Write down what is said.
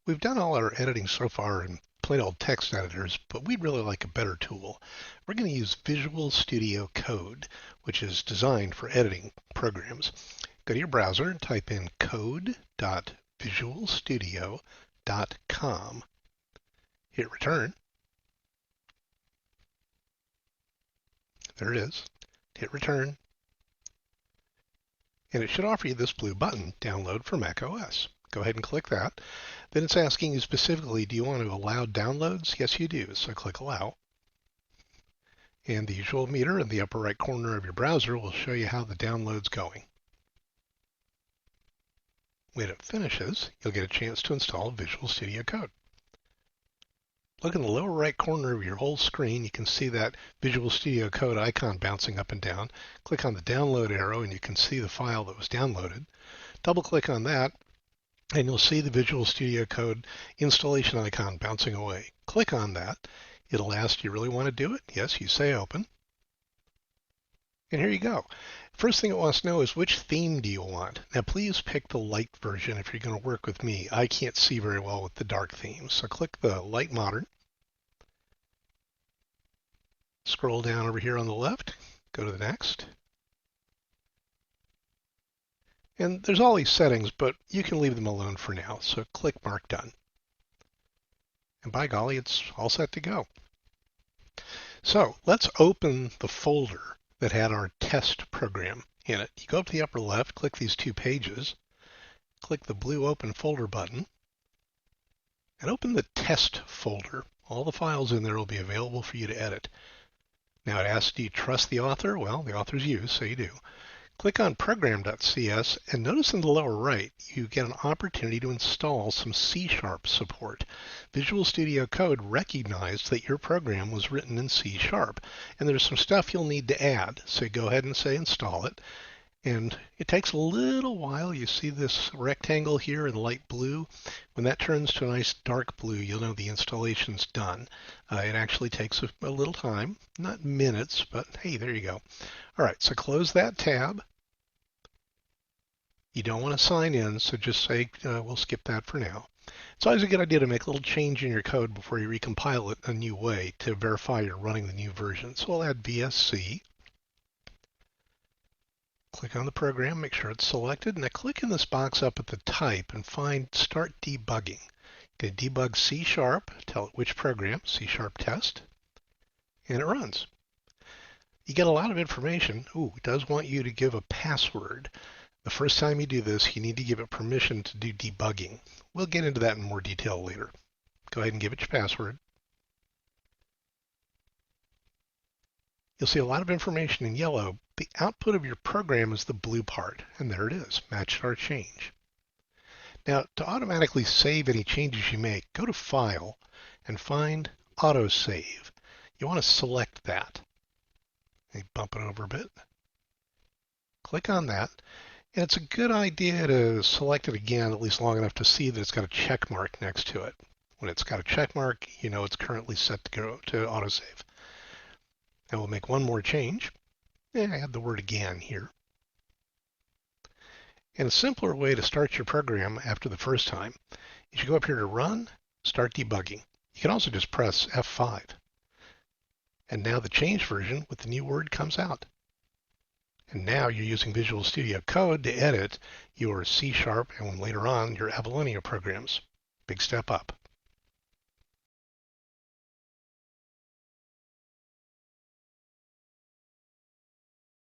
We've done all our editing so far in plain old text editors, but we'd really like a better tool. We're going to use Visual Studio Code, which is designed for editing programs. Go to your browser and type in code.visualstudio.com. Hit return. There it is. Hit return. And it should offer you this blue button, Download for Mac OS. Go ahead and click that. Then it's asking you specifically, do you want to allow downloads? Yes, you do. So click Allow. And the usual meter in the upper right corner of your browser will show you how the download's going. When it finishes, you'll get a chance to install Visual Studio Code. Look in the lower right corner of your whole screen. You can see that Visual Studio Code icon bouncing up and down. Click on the download arrow and you can see the file that was downloaded. Double click on that and you'll see the Visual Studio Code installation icon bouncing away. Click on that. It'll ask, do you really want to do it? Yes, you say open. And here you go. First thing it wants to know is which theme do you want? Now please pick the light version if you're going to work with me. I can't see very well with the dark themes. So click the light modern. Scroll down over here on the left. Go to the next. And there's all these settings, but you can leave them alone for now. So click Mark Done. And by golly, it's all set to go. So let's open the folder that had our test program in it. You go up to the upper left, click these two pages, click the blue Open Folder button, and open the test folder. All the files in there will be available for you to edit. Now it asks, do you trust the author? Well, the author's you, so you do. Click on program.cs and notice in the lower right you get an opportunity to install some C# support. Visual Studio Code recognized that your program was written in C# and there's some stuff you'll need to add. So go ahead and say install it. And it takes a little while. You see this rectangle here in light blue. When that turns to a nice dark blue, you'll know the installation's done. It actually takes a little time, not minutes, but hey, there you go. All right, so close that tab. You don't want to sign in, so just say we'll skip that for now. It's always a good idea to make a little change in your code before you recompile it a new way to verify you're running the new version. So we'll add VSC. Click on the program, make sure it's selected. Now click in this box up at the type and find Start Debugging. You can debug C#, tell it which program, C# test, and it runs. You get a lot of information. It does want you to give a password. The first time you do this, you need to give it permission to do debugging. We'll get into that in more detail later. Go ahead and give it your password. You'll see a lot of information in yellow. The output of your program is the blue part, and there it is, matched our change. Now, to automatically save any changes you make, go to File and find Autosave. You want to select that. Bump it over a bit. Click on that. And it's a good idea to select it again, at least long enough to see that it's got a check mark next to it. When it's got a check mark, you know it's currently set to go to autosave. Now we'll make one more change. And add the word again here. And a simpler way to start your program after the first time is you go up here to Run, Start Debugging. You can also just press F5. And now the changed version with the new word comes out. And now you're using Visual Studio Code to edit your C# and later on your Avalonia programs. Big step up.